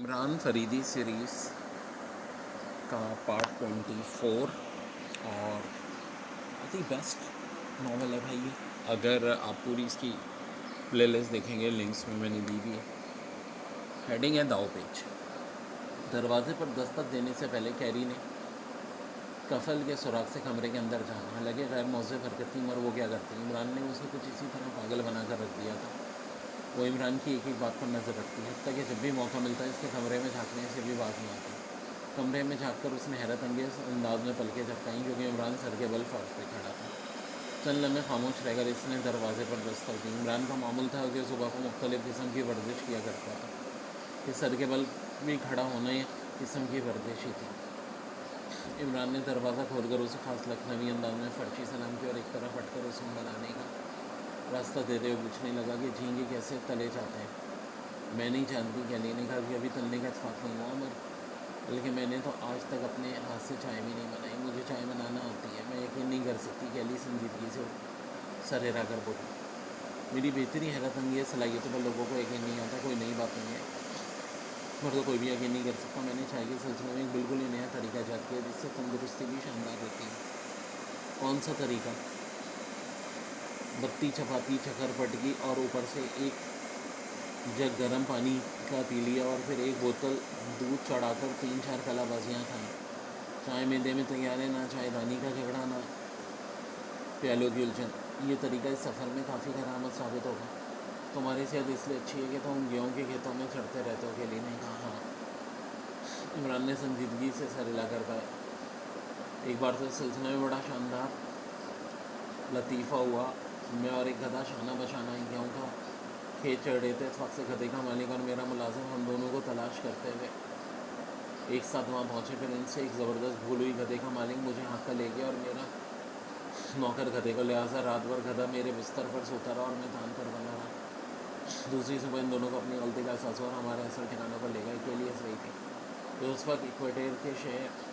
Imran Faridi series का part 24 और बहुत ही बेस्ट नावल है भाई ये। अगर आप पूरी इसकी प्लेलिस्ट देखेंगे, लिंक्स में मैंने दी हुई है। हेडिंग है दाव पेच। दरवाजे पर दस्तक देने से पहले कैरी ने कफल के सुराग से कमरे के अंदर झाँका। हालांकि गैर मौजूद हरकत थी, मगर वो क्या करती, इमरान ने उसे कुछ इसी तरह पागल बनाकर रख दिया था। वो इमरान की एक एक बात पर नज़र रखती है, ताकि जब भी मौका मिलता है इसके कमरे में झाँकने से भी बाज नहीं आता। कमरे में झाँककर उसने हैरत अंगेज अंदाज में पलकें झपकाईं, क्योंकि इमरान सर के बल फर्श पे खड़ा था। चंद लम्हे खामोश रहकर इसने दरवाजे पर दस्तक दी। इमरान का मामूल था कि सुबह को मुख्तलिफ़ किस्म की वर्जिश किया करता था। कि सर के बल भी खड़ा होना एक किस्म की वर्जिश ही थी। इमरान ने दरवाज़ा खोलकर उसे खास लखनवी अंदाज में फर्शी सलाम की और एक तरफ हटकर उसे बनाने का रास्ता देते हुए पूछने लगा कि झींगे कैसे तले जाते हैं। मैं नहीं जानती, कैली ने कहा कि अभी तलने का इत्फाक नहीं हुआ, मगर बल्कि मैंने तो आज तक अपने हाथ से चाय भी नहीं बनाई। मुझे चाय बनाना आती है, मैं यकीन नहीं कर सकती। कैली संजीदगी से सर हिला कर बोली, मेरी बेहतरी हैरत अंगेज सलाहियतों पर लोगों को यकीन नहीं आता, कोई नई बात नहीं है, मगर तो कोई भी यकीन नहीं कर सकता। मैंने चाय के सिलसिले में एक बिल्कुल ही नया तरीका ईजाद किया, जिससे तंदुरुस्ती भी शानदार रहती है। कौन सा तरीका? बत्ती, चपाती, चक्कर, पटकी और ऊपर से एक जग गर्म पानी का पी लिया और फिर एक बोतल दूध चढ़ाकर 3-4 कलाबाजियाँ खाई। चाय मैदे में तैयार है, ना चायदानी का झगड़ा, ना प्यालों की उलझन। ये तरीका इस सफ़र में काफ़ी करामत साबित होगा। तुम्हारी सेहत इसलिए अच्छी है कि तुम गेहूँ के खेतों में चढ़ते रहते हो। कैली ने कहा। हाँ, इमरान ने संजीदगी से सर हिलाकर कहा। एक बार तो इस सिलसिले में बड़ा शानदार लतीफ़ा हुआ। मैं और एक गधा शाना बशाना गेहूँ का खेत चढ़ रहे थे। इस वक्त से गधे का मालिक और मेरा मुलाजिम हम दोनों को तलाश करते हुए एक साथ वहाँ पहुँचे। फिर इनसे एक ज़बरदस्त भूल हुई। गधे का मालिक मुझे हाँक कर ले गया और मेरा नौकर गधे को। लिहाजा रात भर गधा मेरे बिस्तर पर सोता रहा और मैं तान कर बना रहा। दूसरी सुबह इन दोनों को अपनी गलती का एहसास हुआ और हमारे असल ठिकाने पर ले गए। के लिए सही थी। तो उस वक्त इक्वेटर के शहर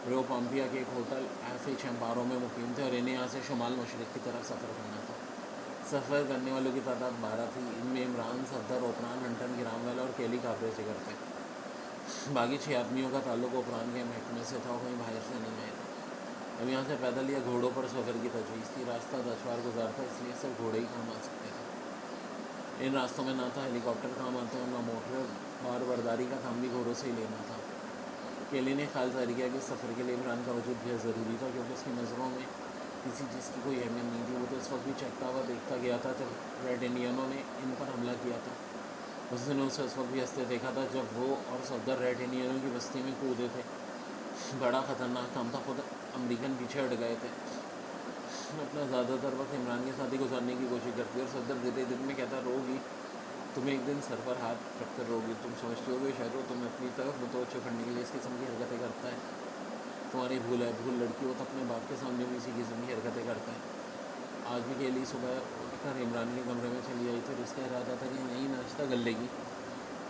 रो पम्पिया के एक होटल एफी चैम्पारो में मुकीम थे और इन्हें यहाँ से शुमाल मशरक़ की तरफ सफ़र करना था। सफ़र करने वालों की तादाद 12 थी। इनमें इमरान, सफदर, ओपरान, हंटन, गिरामवाला और केली काबरे जिगर थे। बाकी 6 आदमियों का ताल्लुक ओपरान के महकमे से था और कहीं बाहर से नहीं आए थे। अब यहाँ से पैदल या घोड़ों पर सफ़र की तजवीज़ थी। रास्ता दुश्वार गुजार था, इसलिए सिर्फ घोड़े ही काम आ सकते थे। इन रास्तों में ना तो हेलीकॉप्टर काम आते और ना मोटर बार बर्दारी का काम भी घोड़ों से ही लेना था। केली ने ख्याल जारी किया कि सफ़र के लिए इमरान का वजूद बेहद ज़रूरी था, क्योंकि उसकी नज़रों में किसी चीज़ की कोई अहमियत नहीं थी। वो तो इस वक्त भी चकता हुआ देखता गया था जब रेड इंडियनों ने इन पर हमला किया था। उसने उसे उस वक्त भी हंसते देखा था जब वो और सफदर रेड इंडियनों की बस्ती में कूदे थे। बड़ा ख़तरनाक काम था। खुद अमरीकन पीछे हट गए थे। अपना ज़्यादातर वक्त इमरान के साथ ही गुजारने की कोशिश करती है और सफदर धीरे दिन में कहता, रोगी तुम्हें एक दिन सर पर हाथ रखकर रोगी। तुम समझती हो कि शायद वो तुम्हें अपनी तरफ मुतवज्जो करने के लिए इस किस्म की हरकतें करता है। तुम्हारी भूल है। भूल लड़की हो तो अपने बाप के सामने भी इसी किस्म की हरकतें करता है। आज भी के लिए सुबह उठकर इमरान के कमरे में चली आई थी और इसका इरादा था कि नई नाश्ता कर लेगी।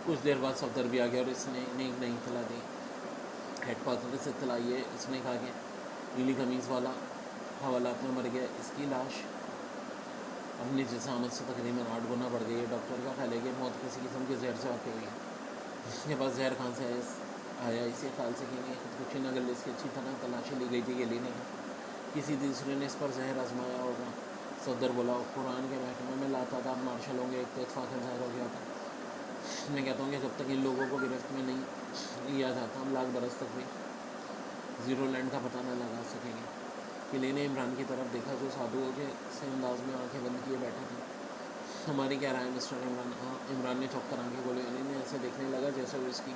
कुछ देर बाद सफदर भी आ गया और इसने इन्हें एक नई इतला दी। हेडक्वार्टर से इतला ये इसने कहा कि नीली कमीज़ वाला हवालात में मर गया। इसकी लाश अपनी जिसामत से तकरीबन 8 गुना बढ़ गई है। डॉक्टर का ख्याल है कि मौत किसी किस्म के जहर से वाक़ई हुई है। इसके पास जहर कहाँ से आया इसी ख्याल से कि खुदकुशी न कर ले, इसकी अच्छी तरह तलाशी ली गई थी। के लेने का किसी दूसरे ने इस पर जहर आजमाया होगा। सफदर बोला, कुरान के महकमे में लातादाद मार्शल होंगे, एक तो इत्फाक़ ज़ाहिर हो गया था। मैं कहता हूँ कि जब तक इन लोगों को गिरफ्त में नहीं लिया जाता, हम लाख बरस तक भी ज़ीरो लैंड का पता न लगा सकेंगे। किले ने इमरान की तरफ देखा, जो साधुओं के से अंदाज में आंखें बंद किए बैठे थे। हमारी क्या राय है मिस्टर इमरान? हाँ, इमरान ने चौंक कर आंखें खोली। इन्हें ऐसे देखने लगा जैसे वो इसकी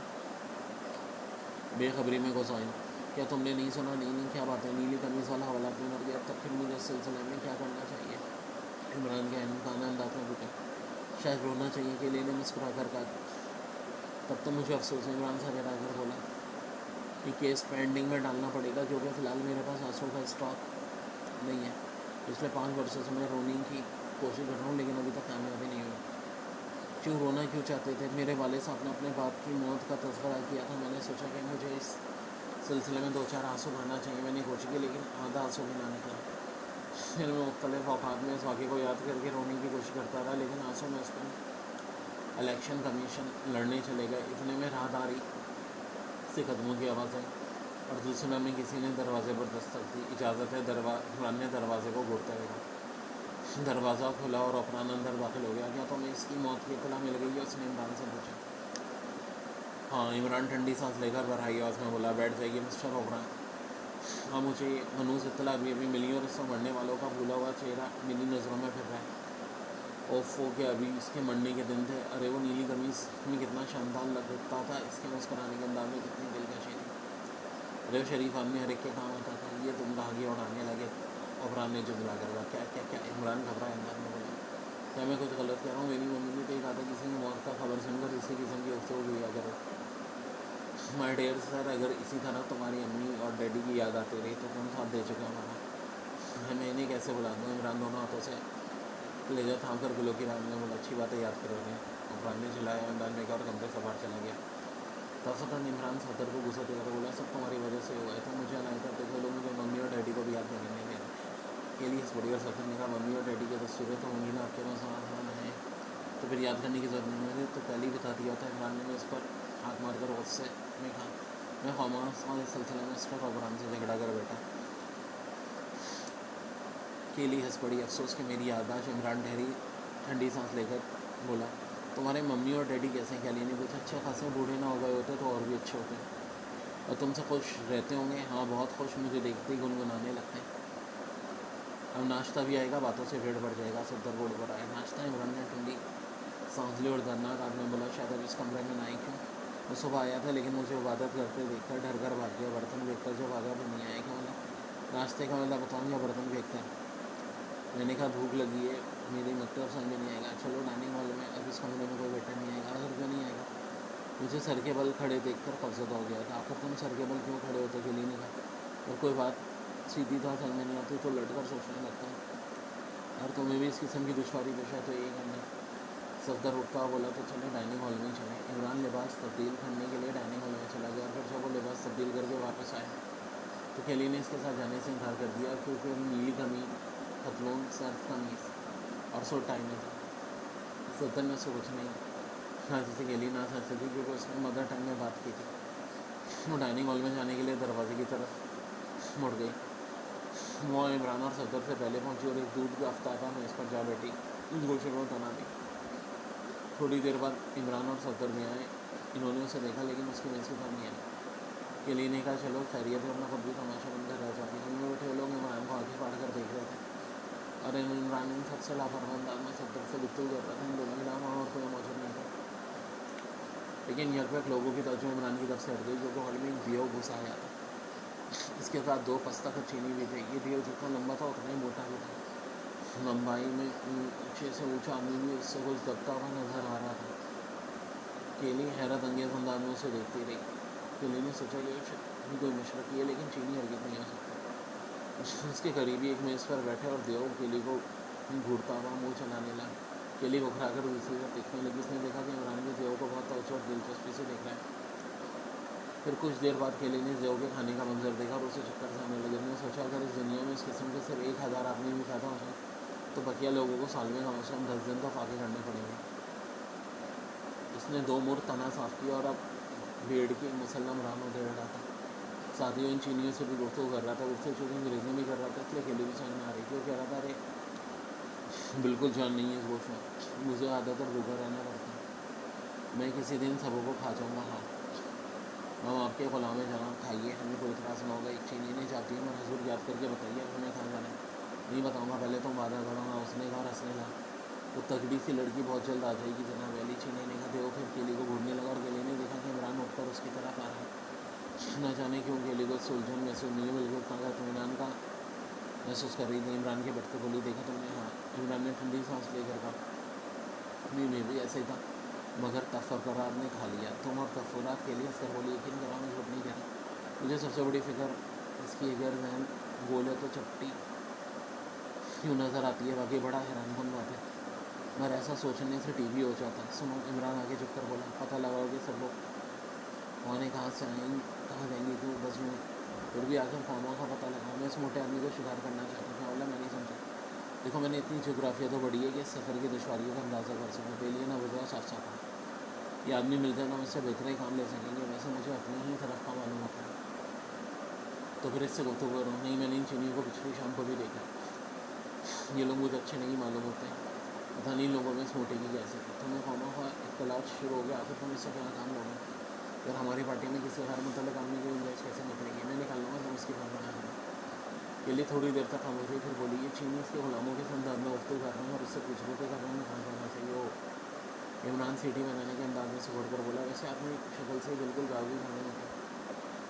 बेखबरी में घुस आई। क्या तुमने नहीं सुना? नहीं, क्या बात है? नीली कमीज़ वाला हवालात में मर गया, तब फिर मुझे इस सिलसिले में क्या करना चाहिए? इमरान के अहमकाना अंदाज में पूछा। शायद रोना चाहिए। के लिए मुस्कुरा कर कहा, तब तो मुझे अफसोस है। इमरान सर हिलाकर बोला, ये केस पेंडिंग में डालना पड़ेगा, क्योंकि फ़िलहाल मेरे पास आंसू का स्टॉक नहीं है। पिछले 5 वर्षों से मैं रोने की कोशिश कर रहा हूँ, लेकिन अभी तक कामयाबी नहीं हुई। क्यों रोना क्यों चाहते थे? मेरे वाले साहब ने अपने बाप की मौत का तज़किरा किया था। मैंने सोचा कि मुझे इस सिलसिले में 2-4 आंसू बहाना चाहिए। मैंने कोशिश की, लेकिन आधा आंसू भी ना निकला। फिर मैं मुख्तलिफ औकात में इस वाक़े को याद करके रोने की कोशिश करता रहा, लेकिन आंसू में उस पर इलेक्शन कमीशन लड़ने चले गए, इतने में राहदारी से कदमों की आवाज़ आई और दूसरे में किसी ने दरवाजे पर दस्तक दी। इजाज़त है। इमरान ने दरवाजे को घूरते हुए कहा। दरवाज़ा खुला और अपरान अंदर दाखिल हो गया। क्या तुम्हें इसकी मौत की इत्तला मिल गई है? उसने इमरान से पूछा। हाँ, इमरान ठंडी सांस लेकर भराई आवाज़ में बोला। बैठ जाइए मिस्टर ओबरान। हाँ, मुझे मनूस इत्तला अभी मिली और इससे मरने वालों का भूला हुआ चेहरा मेरी नज़रों में फिर रहा है। ओफो के अभी इसके मरने के दिन थे। अरे वो नीली कमीज़ में कितना शानदार लगता था, इसके मुस्कुराने के अंदाज में कितनी दिलकशी थी। अरे वो शरीफ आदमी हर एक के काम आता था। ये तुम धागे उड़ाने लगे? ओबरान ने जुगला कर कहा। क्या क्या क्या? इमरान घबराए अंदाज में बोला। क्या मैं कुछ गलत कह रहा हूँ? मेरी मम्मी ने तो कहा था किसी की मौत का खबर सुनकर इसी किस्म की गुफ्तगू किया करो। माय डियर सर, अगर इसी तरह तुम्हारी अम्मी और डैडी की याद आती रही तो तुम साथ दे चुके हमारा। मैं इन्हें कैसे बुला दूँ? इमरान दोनों हाथों से लेजर थाम कर गुलों की राम ने बोला। अच्छी बातें याद करोगे। इमरान ने झुलाया, इमरान ने कहा और कमरे से बाहर चला गया। तफतन इमरान सदर को गुस्सा देकर बोला। सब तुम्हारी वजह से हुआ है। तो मुझे अलाइ करते थे लोग, मुझे मम्मी और डैडी को भी याद करने नहीं देना के लिए इस बड़ी और सदर ने कहा। मम्मी और डैडी की तस्वीरें तो होंगी ना आपके पास? हाँ है। तो फिर याद करने की ज़रूरत नहीं है, तो पहले ही बता दिया होता। इमरान ने इस पर हाथ मारकर गुस्से में कहा। मैं खामोश और इस सिलसिले में मिस्टर ओबरान से झगड़ा कर बैठा। केली हंस पड़ी। अफसोस कि मेरी याददाश्त। इमरान ठंडी सांस लेकर बोला। तुम्हारे मम्मी और डैडी कैसे? कैली ने पूछा। अच्छे खासे बूढ़े ना हो गए होते तो और भी अच्छे होते। और तुमसे खुश रहते होंगे? हाँ बहुत खुश, मुझे देखते ही गुनगुनाने लगते हैं। अब नाश्ता भी आएगा, बातों से भीड़ बढ़ जाएगा। सदर बोर्ड पर आए। नाश्ता? इमरान ने ठंडी सांस ली और दर्दनाक आदमी बोला। शायद अब इस कमरे में ना आई क्यों? वो सुबह आया था लेकिन मुझे इबादत करते देखकर डर कर भाग गया। बर्तन देखकर जब आगा भी नहीं आया। क्या मतलब? नाश्ते का मतलब बताऊँ या बर्तन फेंकते हैं? मैंने कहा भूख लगी है मेरी, मतलब समझ में नहीं आएगा। चलो डाइनिंग हॉल में, अब इस कमरे में कोई बेटा नहीं आएगा। अगर क्यों नहीं आएगा? मुझे सर के बल खड़े देखकर कब्ज़ा हो गया था। आखिर तुम सर के बल क्यों खड़े होते? गिली ने कहा। और कोई बात सीधी था समझ में नहीं आती तो लटकर सोचने लगता है। और तुम्हें भी इस किस्म की दुश्वारी पेश है तो ये करना। सफदर उठता हुआ बोला। तो चलो डाइनिंग हॉल में ही चले। इमरान लिबास तब्दील करने के लिए डाइनिंग हॉल में चला गया और फिर जब वो लिबास तब्दील करके वापस आया तो केली ने इसके साथ जाने से इनकार कर दिया क्योंकि नीली कमीज, पतलून, सर्फ कमीज़ और सो टाइम में था। सदर ने उससे कुछ नहीं कहा जिसे केली ना समझ सकी क्योंकि उसने मदर टंग में बात की थी। वो डाइनिंग हॉल में जाने के लिए दरवाजे की तरफ मुड़ गई। वो इमरान और सदर से पहले पहुंची और एक दूध का आफ्ताबा में इस पर जा बैठी। गोशरों तना दी। थोड़ी देर बाद इमरान और सदर भी आए। इन्होंने उसे देखा लेकिन उसकी मेज़ की तरफ नहीं आई। केली ने कहा चलो खैरियत है, अपना खुद भी तमाशा बनकर रह जाती है। उनमें बैठे लोग इमरान को आँखें फाड़ कर देख रहे थे और इमरान इन सबसे लापरवाह अंदाज में सदर से गुफ्तगू कर रहा था। इन दोनों के अलावा और कोई मौजूद नहीं था। लेकिन यकवक लोगों की तवज्जो इमरान की तरफ से हट गई क्योंकि हॉल में एक दियो घुसा आया था। इसके साथ दो पस्ता का चीनी भी थे। ये दियो जितना लंबा था उतना ही मोटा भी था। लंबाई में ऊँचे से ऊँचा आदमी भी उससे कुछ दबता हुआ नजर आ रहा था। केली हैरत अंगेज अंदाज में उसे देखती रही। केली ने सोचा कि कोई मशरक़ी है लेकिन चीनी हरकत नहीं हो सकती। उसके करीबी एक मेज़ पर बैठे और देव केली को घूरता हुआ मुँह चलाने लगा। केली बुखरा कर दूसरी तरफ देखने लगी। उसने देखा कि इमरान भी देव को बहुत तवज्जो और दिलचस्पी से देख रहा है। फिर कुछ देर बाद केली ने देव के खाने का मंजर देखा और उसे चक्कर से आने लगे। उसने सोचा अगर इस दुनिया में इस किस्म के सिर्फ 1000 आदमी भी पैदा हो जाए तो बकिया लोगों को साल में कम से कम 10 दिन तो फाके करने पड़ेंगे। उसने दो मुर तना साफ़ किया और अब भेड़ की मुसल्लम रानों दे रहा था। साथ ही इन चीनियों से भी गुफ्तगू कर रहा था। गुफ्तगू चूँकि अंग्रेज़ी में कर रहा था इसलिए केली भी समझ में आ रही थी। वो कह रहा था अरे बिल्कुल जान नहीं है इस गोश्त में, मुझे आदत और भूखा रहना पड़ता है। मैं किसी दिन सबों को खा जाऊँगा। हाँ हम आपके ग़ुलाम हैं जनाब, खाइए, हमें कोई इतराज़ ना होगा। एक चीनी ने जाती है मैं हजूर याद करके बताइए हमें कहाँ जाना है। नहीं बताऊँगा, पहले तुम वादा करो। हाँ उसने कहा और हंसने लगा। वो तगड़ी सी लड़की बहुत जल्द आ जाएगी जनाब। वैली चीनी ने कहा। देव फिर केली को घूरने लगा और केली ने देखा कि इमरान उठकर उसकी तरफ आ रहा है। न जाने क्यों केली को सुलझन महसूस नहीं हुई बल्कि उतना इत्मीनान का महसूस कर रही थी। इमरान के बढ़ते बोली। देखा तुमने? हाँ। इमरान ने ठंडी सांस लेकर कहा। मैं भी ऐसे ही था मगर तफक्कुरात ने खा लिया। तुम और तफक्कुरात के लिए असर बोली। यकीन करो मैं झूठ नहीं कह रहा। मुझे सबसे बड़ी फ़िक्र इसकी अगर जहन गोल है तो चपटी क्यों नज़र आती है। बाकी बड़ा हैरानकुन बात है मगर ऐसा सोचने से टीवी हो जाता है। सुनो, इमरान आगे झुक कर बोला। पता लगाओगे सब लोग कौन है, कहाँ से आएंगे, कहाँ जाएंगे क्यों? बस में फिर भी आखिर खामों का पता लगा। मैं इस मोटे आदमी को शिकार करना चाहता था। बोला मैं नहीं समझा। देखो मैंने इतनी जोग्राफिया तो बढ़ी है कि इस सफ़र की दुश्वारियों का अंदाज़ा कर सकूँ। पहले ना बुझा साफ साफ ये आदमी मिलता है तो मुझसे बेहतर ही काम ले सकेंगे, वैसे मुझे अपनी ही तरफ का मालूम होता है। तो फिर इससे गुफ्तगू करूँ नहीं, मैंने इन चीनियों को पिछली शाम को भी देखा, ये लोग मुझे अच्छे नहीं मालूम होते, पता नहीं लोगों में स्मूटेगी कैसे। तो मैं खामा एक तलाश शुरू हो गया, आखिर तुम इससे क्या काम लोगे, अगर हमारी पार्टी में किसी हर मतलब आदमी की गुंजाइश कैसे निकलेगी, मैं निकाल लूँगा, तुम इसकी बात बना देना। के लिए थोड़ी देर तक खामोश हुई, फिर बोली ये चीनी इसके गुलामों के संदर्भ में गुफ्तगू कर रहे हैं और उससे पूछ रहे थे कर रहे हैं कहाँ जाना चाहिए। वो इमरान सीटी बनाने के अंदाज में सिकुड़ कर बोला, वैसे आपने शक्ल से बिल्कुल गावी खाने होता है,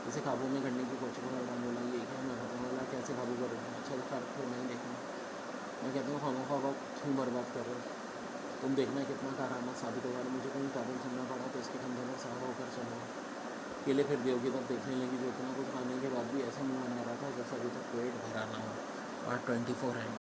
इसे काबू में करने की कोशिश कर रहा। बोला ये क्या, मैं बताऊँ वाला कैसे काबू करूँगा, अच्छा कर फिर मैं ही देखूँगा। मैं कहता हूँ खामोखा वक्त क्यों बर्बाद कर रहे हो, तुम देखना कितना कारनामा साबित होगा, मुझे कहीं पैदल चलना पड़ा तो इसके कंधे पर सवार होकर चलूँगा। केले फिर देव की तरफ देखने लगी, जो इतना कुछ खाने के बाद भी ऐसा मुँह बना रहा था जैसे अभी तक पेट भरा ना हो। पार्ट 24 है।